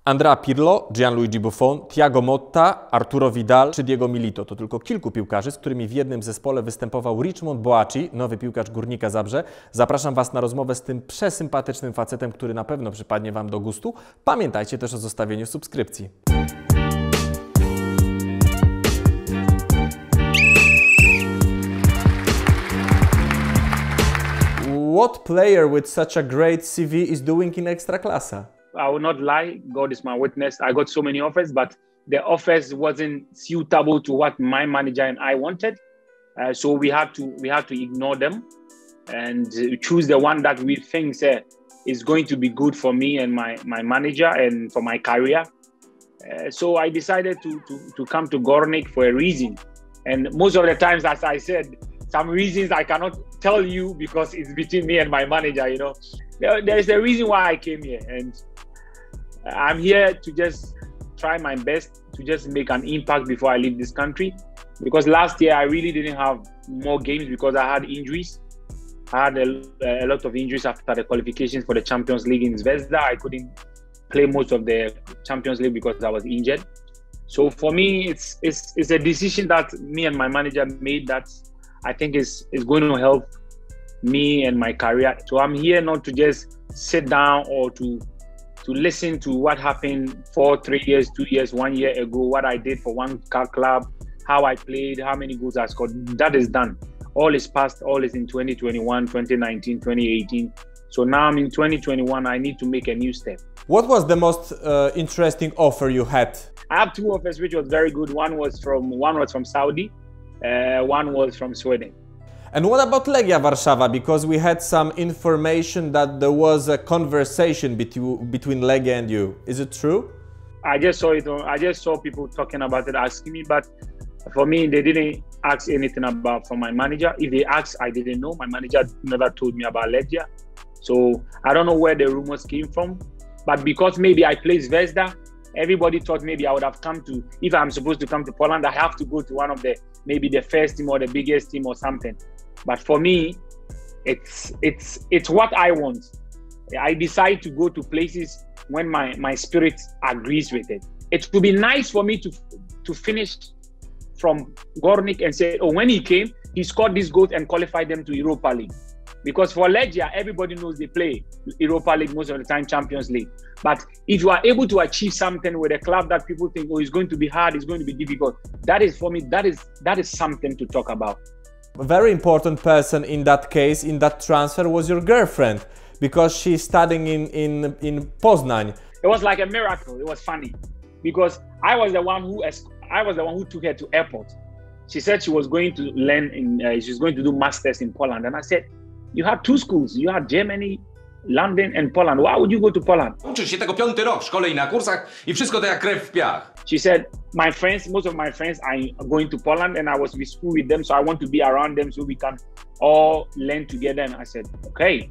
Andrea Pirlo, Gianluigi Buffon, Thiago Motta, Arturo Vidal czy Diego Milito to tylko kilku piłkarzy, z którymi w jednym zespole występował Richmond Boakye, nowy piłkarz Górnika Zabrze. Zapraszam Was na rozmowę z tym przesympatycznym facetem, który na pewno przypadnie Wam do gustu. Pamiętajcie też o zostawieniu subskrypcji. What player with such a great CV is doing in Ekstraklasa? I will not lie, God is my witness. I got so many offers, but the offers wasn't suitable to what my manager and I wanted. So we had to ignore them and choose the one that we think is going to be good for me and my manager and for my career. So I decided to come to Górnik for a reason. And most of the times, as I said, some reasons I cannot tell you because it's between me and my manager, you know. There's a reason why I came here, and I'm here to just try my best to just make an impact before I leave this country. Because last year I really didn't have more games because I had injuries. I had a lot of injuries after the qualifications for the Champions League in Zvezda. I couldn't play most of the Champions League because I was injured. So for me, it's a decision that me and my manager made that I think is going to help me and my career. So I'm here not to just sit down or to listen to what happened 4, 3 years, 2 years, 1 year ago, what I did for one club, how I played, how many goals I scored. That is done. All is past, all is in 2021, 2019, 2018. So now I'm in 2021, I need to make a new step. What was the most interesting offer you had? I have 2 offers which was very good. One was from Saudi, one was from Sweden. And what about Legia Warszawa? Because we had some information that there was a conversation between Legia and you. Is it true? I just saw it. I just saw people talking about it, asking me. But for me, they didn't ask anything about from my manager. If they asked, I didn't know. My manager never told me about Legia. So I don't know where the rumors came from. But because maybe I play Zvezda, everybody thought maybe I would have come to, if I'm supposed to come to Poland, I have to go to one of the, maybe the first team or the biggest team or something. But for me, it's what I want. I decide to go to places when my spirit agrees with it. It would be nice for me to finish from Górnik and say, oh, when he came, he scored these goals and qualified them to Europa League. Because for Legia, everybody knows they play Europa League most of the time, Champions League. But if you are able to achieve something with a club that people think, oh, it's going to be hard, it's going to be difficult, that is, for me, that is something to talk about. A very important person in that case, in that transfer, was your girlfriend, because she's studying in Poznań. It was like a miracle. It was funny because I was the one who took her to airport. She said she was going to learn she's going to do masters in Poland, and I said, you have 2 schools. You have Germany, London and Poland. Why would you go to Poland? Uczysz się tego 5. rok w szkole i na kursach i wszystko to jak krew w piach. She said, most of my friends are going to Poland and I was with school with them, so I want to be around them so we can all learn together. And I said, okay.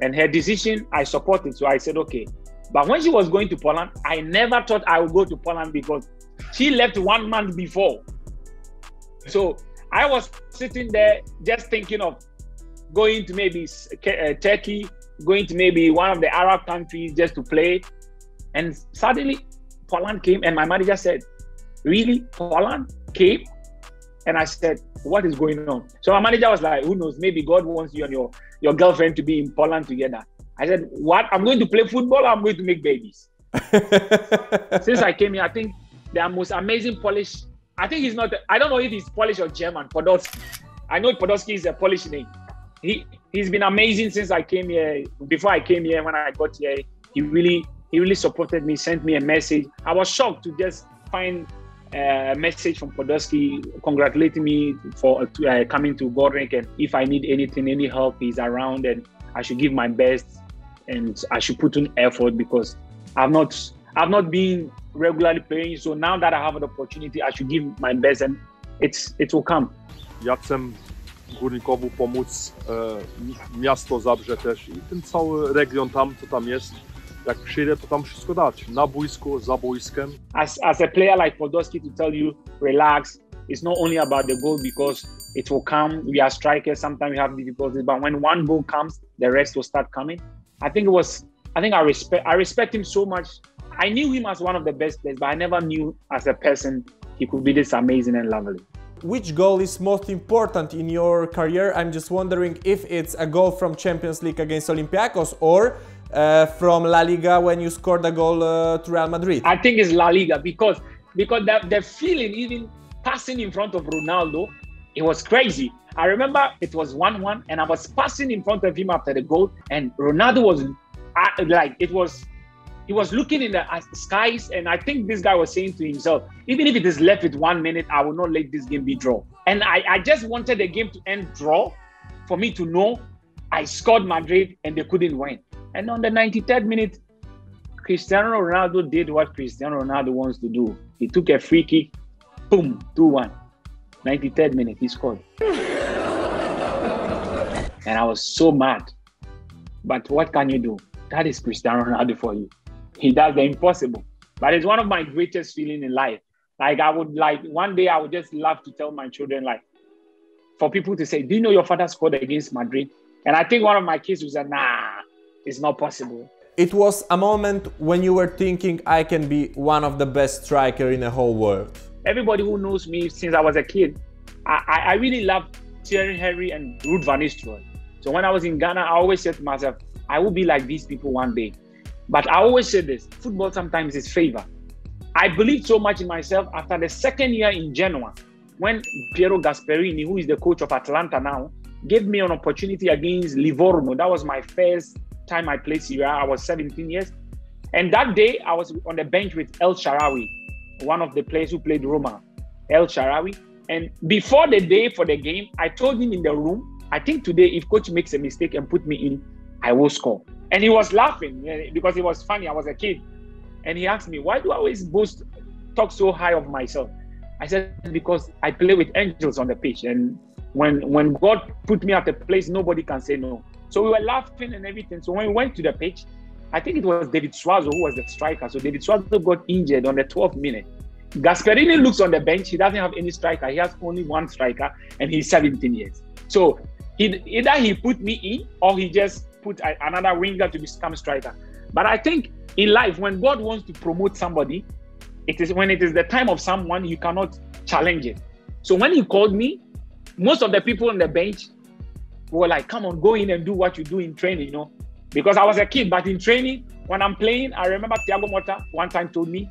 And her decision, I supported, so I said, okay. But when she was going to Poland, I never thought I would go to Poland because she left 1 month before. So I was sitting there just thinking of going to maybe Turkey, going to maybe one of the Arab countries just to play. And suddenly Poland came and my manager said, really? Poland came? And I said, what is going on? So my manager was like, who knows? Maybe God wants you and your girlfriend to be in Poland together. I said, what? I'm going to play football or I'm going to make babies? Since I came here, I think the most amazing Polish, I think he's not, I don't know if he's Polish or German, Podolski. I know Podolski is a Polish name. He's been amazing since I came here. Before I came here, when I got here, he really supported me, sent me a message. I was shocked to just find a message from Podolski congratulating me for coming to Górnik, and if I need anything, any help, he's around, and I should give my best and I should put in effort because I've not been regularly playing. So now that I have an opportunity, I should give my best, and it will come. Ja chcę Górnikowi pomóc, miasto Zabrze też i ten cały region tam, co tam jest. Jak przyjdę, to tam wszystko dać. Na boisku, za boiskiem. As a player like Podolski, to tell you, relax. It's not only about the goal because it will come. We are strikers. Sometimes we have difficulties, but when one goal comes, the rest will start coming. I respect him so much. I knew him as one of the best players, but I never knew as a person he could be this amazing and lovely. Which goal is most important in your career? I'm just wondering if it's a goal from Champions League against Olympiacos or from La Liga when you scored a goal to Real Madrid. I think it's La Liga because the feeling, even passing in front of Ronaldo, it was crazy. I remember it was 1-1 and I was passing in front of him after the goal and Ronaldo was he was looking in the skies, and I think this guy was saying to himself, even if it is left with 1 minute, I will not let this game be draw. And I just wanted the game to end draw for me to know I scored Madrid and they couldn't win. And on the 93rd minute, Cristiano Ronaldo did what Cristiano Ronaldo wants to do. He took a free kick, boom, 2-1. 93rd minute, he scored. And I was so mad. But what can you do? That is Cristiano Ronaldo for you. He does the impossible. But it's one of my greatest feelings in life. Like one day I would just love to tell my children, like, for people to say, do you know your father scored against Madrid? And I think one of my kids would say, nah, it's not possible. It was a moment when you were thinking, I can be one of the best strikers in the whole world. Everybody who knows me since I was a kid, I really loved Thierry Henry and Ruud van Nistelrooy. So when I was in Ghana, I always said to myself, I will be like these people one day. But I always say this, football sometimes is favor. I believed so much in myself after the second year in Genoa, when Piero Gasperini, who is the coach of Atalanta now, gave me an opportunity against Livorno. That was my first time I played Serie A. I was 17 years. And that day, I was on the bench with El Shaarawy, one of the players who played Roma, El Shaarawy. And before the day for the game, I told him in the room, I think today, if coach makes a mistake and put me in, I will score. And he was laughing because it was funny. I was a kid. And he asked me, why do I always talk so high of myself? I said, because I play with angels on the pitch. And when God put me at a place, nobody can say no. So we were laughing and everything. So when we went to the pitch, I think it was David Suazo who was the striker. So David Suazo got injured on the 12th minute. Gasperini looks on the bench. He doesn't have any striker. He has only one striker and he's 17 years. So either he put me in or he just put another winger to become striker. But I think in life, when God wants to promote somebody, when it is the time of someone, you cannot challenge it. So when he called me, most of the people on the bench were like, come on, go in and do what you do in training, you know, because I was a kid. But in training, when I'm playing, I remember Thiago Motta one time told me,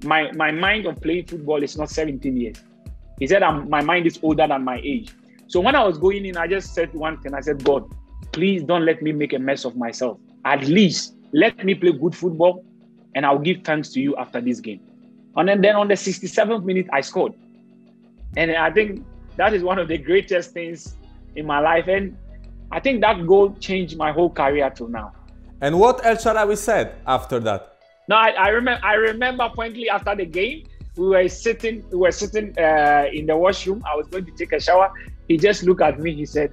my mind of playing football is not 17 years. He said, my mind is older than my age. So when I was going in, I just said one thing. I said, God, please don't let me make a mess of myself. At least let me play good football and I'll give thanks to you after this game. And then on the 67th minute, I scored. And I think that is one of the greatest things in my life. And I think that goal changed my whole career till now. And what El Shaarawy said after that? No, I remember pointedly after the game, we were sitting in the washroom. I was going to take a shower. He just looked at me. He said,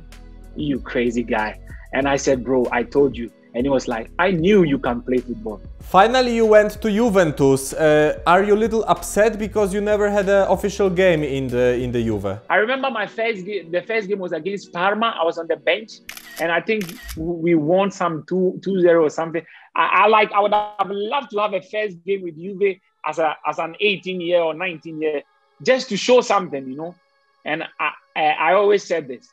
you crazy guy. And I said, bro, I told you. And he was like, I knew you can play football. Finally, you went to Juventus. Are you a little upset because you never had an official game in the Juve? I remember my first game. The first game was against Parma. I was on the bench, and I think we won some 2-0 or something. I would have loved to have a first game with Juve as an 18-year or 19-year, just to show something, you know. And I always said this.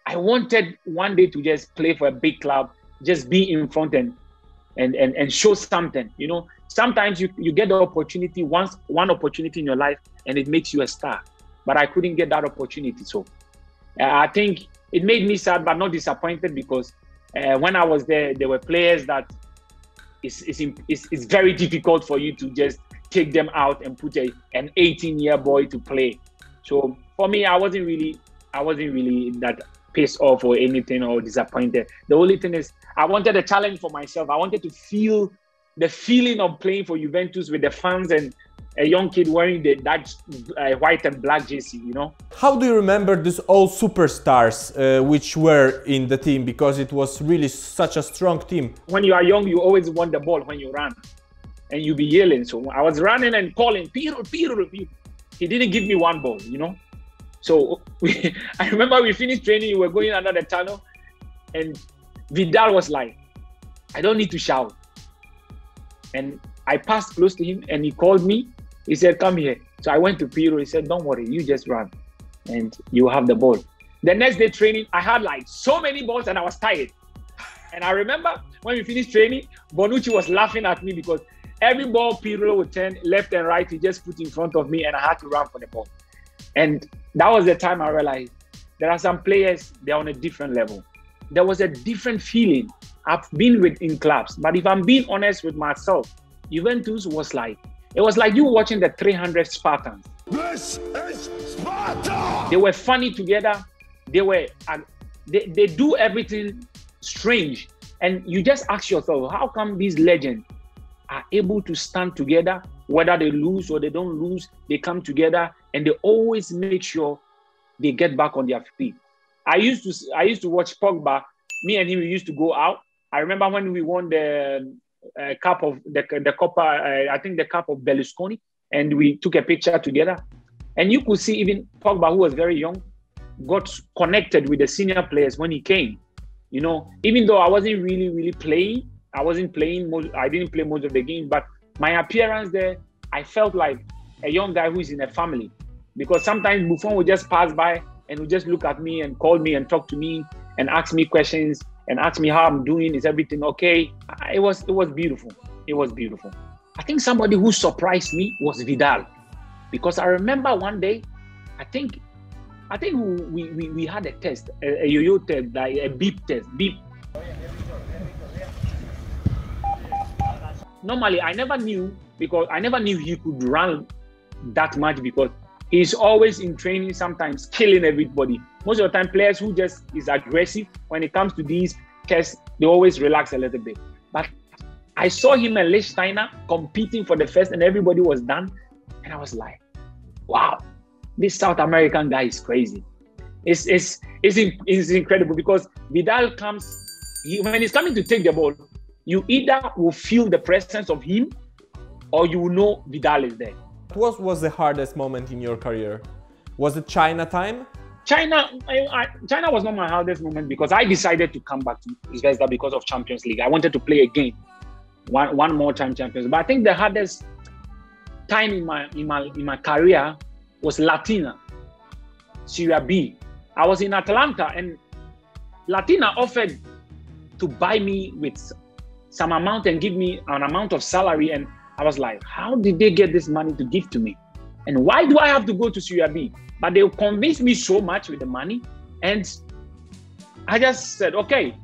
I wanted one day to just play for a big club, just be in front and show something, you know. Sometimes you get the opportunity, one opportunity in your life, and it makes you a star. But I couldn't get that opportunity. So I think it made me sad, but not disappointed, because when I was there were players that it's very difficult for you to just take them out and put an 18-year boy to play. So for me, I wasn't really that pissed off or anything or disappointed. The only thing is I wanted a challenge for myself. I wanted to feel the feeling of playing for Juventus with the fans and a young kid wearing that white and black jersey, you know. How do you remember these all superstars which were in the team? Because it was really such a strong team. When you are young, you always want the ball when you run. And you be yelling. So I was running and calling, Pirlo, Pirlo. He didn't give me one ball, you know. So I remember we finished training, we were going under the tunnel, and Vidal was like, I don't need to shout. And I passed close to him and he called me. He said, come here. So I went to Pirlo. He said, don't worry, you just run and you have the ball. The next day training, I had like so many balls and I was tired. And I remember when we finished training, Bonucci was laughing at me because every ball Pirlo would turn left and right, he just put in front of me and I had to run for the ball. And that was the time I realized there are some players, they're on a different level. There was a different feeling. I've been in clubs, but if I'm being honest with myself, Juventus was like, it was like you watching the 300 Spartans. This is Sparta! They were funny together. They do everything strange. And you just ask yourself, how come these legends are able to stand together, whether they lose or they don't lose, they come together and they always make sure they get back on their feet. I used to watch Pogba. Me and him, we used to go out. I remember when we won the cup of the Coppa, I think the cup of Berlusconi, and we took a picture together. And you could see even Pogba, who was very young, got connected with the senior players when he came. You know, even though I wasn't really playing, I didn't play most of the games, but my appearance there, I felt like a young guy who is in a family. Because sometimes Buffon would just pass by and would just look at me and call me and talk to me and ask me questions and ask me how I'm doing. Is everything okay? It was beautiful. It was beautiful. I think somebody who surprised me was Vidal, because I remember one day, I think we had a test, a yo-yo test, like a beep test. Beep. Normally, I never knew he could run that much because he's always in training, sometimes killing everybody. Most of the time, players who just is aggressive, when it comes to these tests, they always relax a little bit. But I saw him and Lichtsteiner competing for the first and everybody was done. And I was like, wow, this South American guy is crazy. It's incredible because Vidal comes, when he's coming to take the ball, you either will feel the presence of him or you will know Vidal is there. What was the hardest moment in your career? Was it China time? China was not my hardest moment because I decided to come back to Zvezda because of Champions League. I wanted to play again, one more time Champions. But I think the hardest time in my career was Latina, Serie B. I was in Atlanta and Latina offered to buy me with some amount and give me an amount of salary, and I was like, how did they get this money to give to me? And why do I have to go to Serie B? But they convinced me so much with the money. And I just said, okay,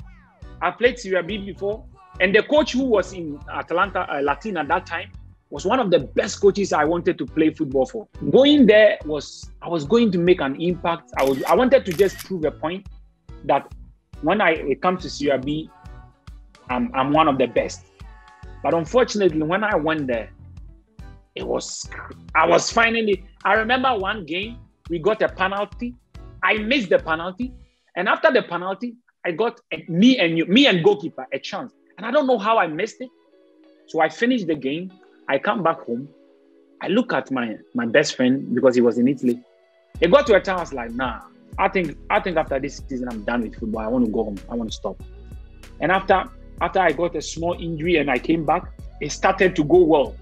I played Serie B before. And the coach who was in Atlanta, Latin at that time, was one of the best coaches I wanted to play football for. Going there I was going to make an impact. I wanted to just prove a point that when it comes to Serie B, I'm one of the best. But unfortunately, when I went there, I remember one game, we got a penalty. I missed the penalty. And after the penalty, I got me and goalkeeper a chance. And I don't know how I missed it. So I finished the game. I come back home. I look at my best friend because he was in Italy. It got to a time I was like, nah, I think after this season, I'm done with football. I want to go home. I want to stop. And after I got a small injury and I came back, it started to go well.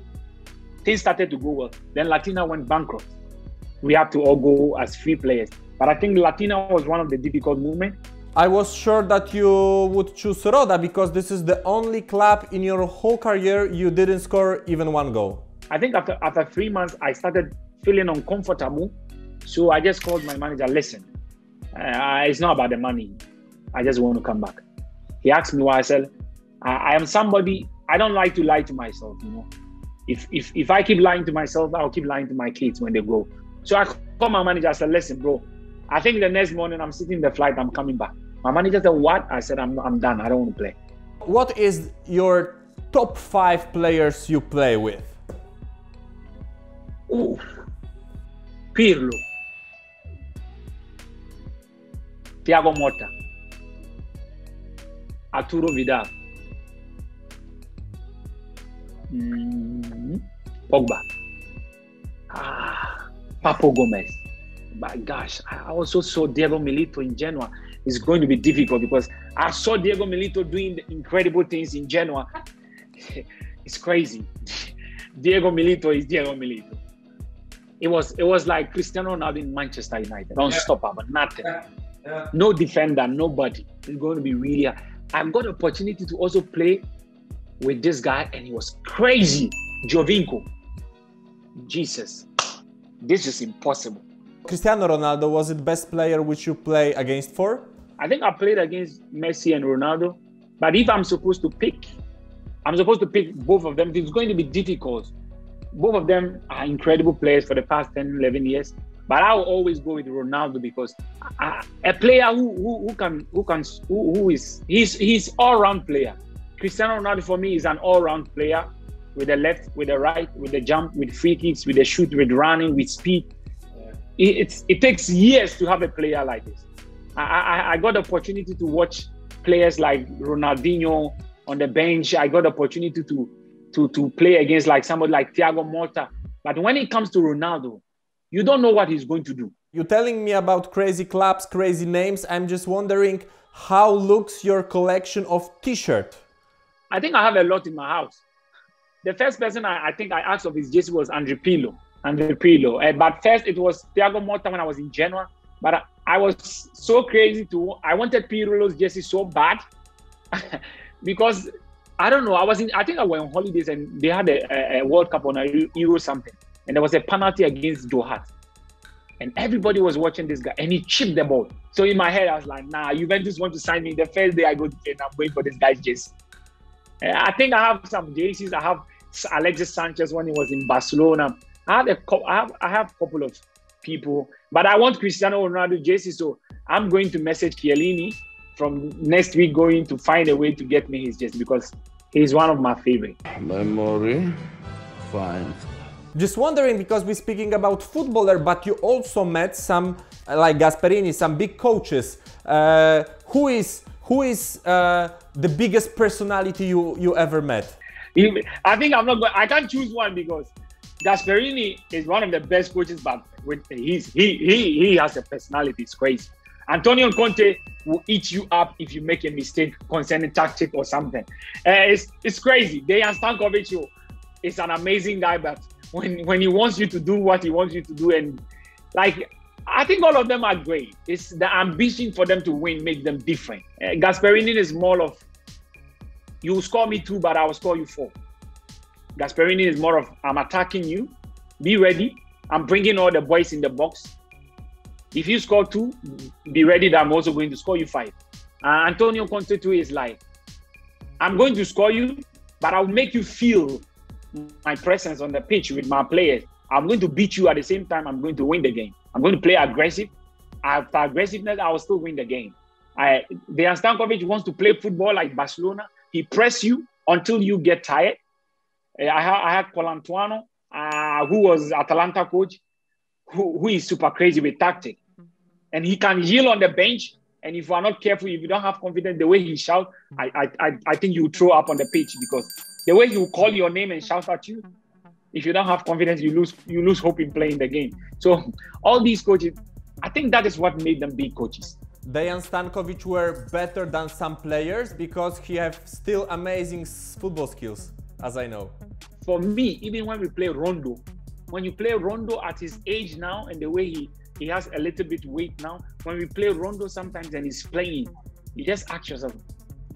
Things started to go well. Then Latina went bankrupt. We had to all go as free players. But I think Latina was one of the difficult moments. I was sure that you would choose Roda because this is the only club in your whole career you didn't score even one goal. I think after 3 months, I started feeling uncomfortable. So I just called my manager, listen, it's not about the money. I just want to come back. He asked me why. I said, I am somebody, I don't like to lie to myself, you know. If I keep lying to myself, I'll keep lying to my kids when they grow. So I called my manager, I said, listen, bro, I think the next morning I'm sitting in the flight, I'm coming back. My manager said, what? I said, I'm done, I don't want to play. What is your top 5 players you play with? Ooh. Pirlo. Thiago Motta. Arturo Vidal. Pogba. Papo Gomez. My gosh, I also saw Diego Milito in Genoa. It's going to be difficult because I saw Diego Milito doing incredible things in Genoa. It's crazy. Diego Milito is Diego Milito. It was like Cristiano Ronaldo in Manchester United. Unstoppable, nothing. No defender, nobody. It's going to be really hard. I've got the opportunity to also play with this guy, and he was crazy. Jovinko. Jesus. This is impossible. Cristiano Ronaldo was the best player which you play against for? I think I played against Messi and Ronaldo. But if I'm supposed to pick, I'm supposed to pick both of them. It's going to be difficult. Both of them are incredible players for the past 10, 11 years. But I will always go with Ronaldo because a player he's all-round player. Cristiano Ronaldo for me is an all-round player with the left, with the right, with the jump, with free kicks, with the shoot, with running, with speed. It takes years to have a player like this. I got the opportunity to watch players like Ronaldinho on the bench. I got the opportunity to play against like somebody like Thiago Motta. But when it comes to Ronaldo, you don't know what he's going to do. You're telling me about crazy clubs, crazy names. I'm just wondering how looks your collection of t-shirt? I think I have a lot in my house. The first person I think I asked of his jersey was Andre Pirlo. But first it was Thiago Motta when I was in Genoa. But I was so crazy I wanted Pirlo's jersey so bad because I don't know. I think I went on holidays and they had a World Cup on a Euro something. And there was a penalty against Doha. And everybody was watching this guy and he chipped the ball. So in my head, I was like, nah, Juventus want to sign me. The first day I go to train, I'm waiting for this guy's jersey. I think I have some jerseys. I have Alexis Sanchez when he was in Barcelona. I have a couple of people, but I want Cristiano Ronaldo jersey. So I'm going to message Chiellini from next week, going to find a way to get me his jersey because he's one of my favorite. Memory, fine. Just wondering, because we're speaking about footballer, but you also met some, like Gasperini, some big coaches. Who is the biggest personality you ever met? I think I can't choose one because Gasperini is one of the best coaches, but he has a personality. It's crazy. Antonio Conte will eat you up if you make a mistake concerning tactic or something. It's crazy. Dejan Stankovic is an amazing guy, but when he wants you to do what he wants you to do, and like I think all of them are great. It's the ambition for them to win make them different. Gasperini is more of you score me 2, but I will score you 4. Gasperini is more of I'm attacking you, be ready. I'm bringing all the boys in the box. If you score 2, be ready that I'm also going to score you 5. Antonio Conte too is like, I'm going to score you, but I'll make you feel my presence on the pitch with my players. I'm going to beat you at the same time. I'm going to win the game. I'm going to play aggressive. After aggressiveness, I will still win the game. Dejan Stankovic wants to play football like Barcelona. He press you until you get tired. I had Colantuano, who was Atalanta coach, who is super crazy with tactics. And he can yell on the bench. And if you are not careful, if you don't have confidence, the way he shouts, I think you throw up on the pitch because the way he will call your name and shout at you, if you don't have confidence, you lose hope in playing the game. So all these coaches, I think that is what made them big coaches. Dejan Stankovic were better than some players because he have still amazing football skills, as I know. For me, even when we play Rondo, when you play Rondo at his age now and the way he has a little bit weight now, when we play Rondo sometimes and he's playing, you just ask yourself,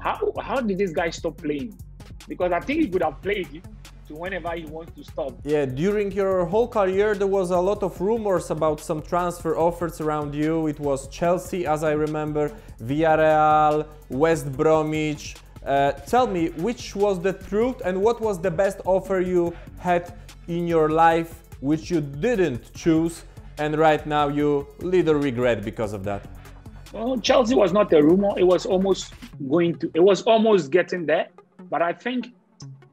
how did this guy stop playing? Because I think he could have played to whenever he wants to stop. Yeah, during your whole career, there was a lot of rumors about some transfer offers around you. It was Chelsea, as I remember, Villarreal, West Bromwich. Tell me, which was the truth and what was the best offer you had in your life which you didn't choose and right now you little regret because of that? Well, Chelsea was not a rumor. It was almost getting there. But I think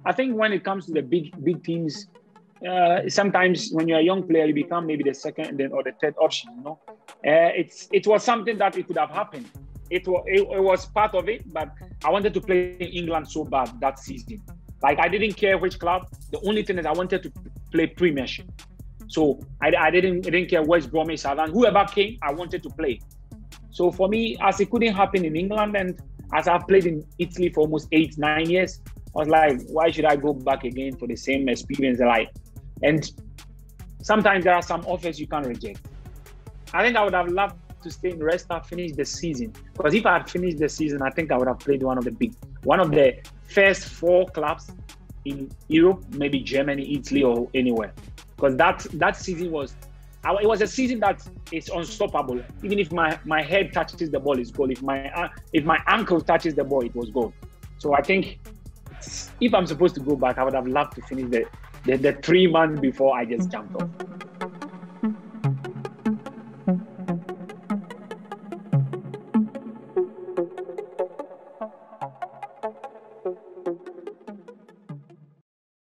when it comes to the big teams, sometimes when you're a young player, you become maybe the second or the third option. You know, it was something that it could have happened. It was part of it, but I wanted to play in England so bad that season. Like I didn't care which club. The only thing is I wanted to play Premiership. So I didn't care West Bromwich, Southampton, whoever came, I wanted to play. So for me, as it couldn't happen in England, and as I've played in Italy for almost 8-9 years, I was like, why should I go back again for the same experience? And sometimes there are some offers you can't reject. I think I would have loved to stay in Leicester, finish the season. Because if I had finished the season, I think I would have played one of the first 4 clubs in Europe, maybe Germany, Italy, or anywhere. Because that season it was a season that is unstoppable. Even if my head touches the ball, it's goal. If my ankle touches the ball, it was goal. So I think if I'm supposed to go back, I would have loved to finish the 3 months before I just jumped off.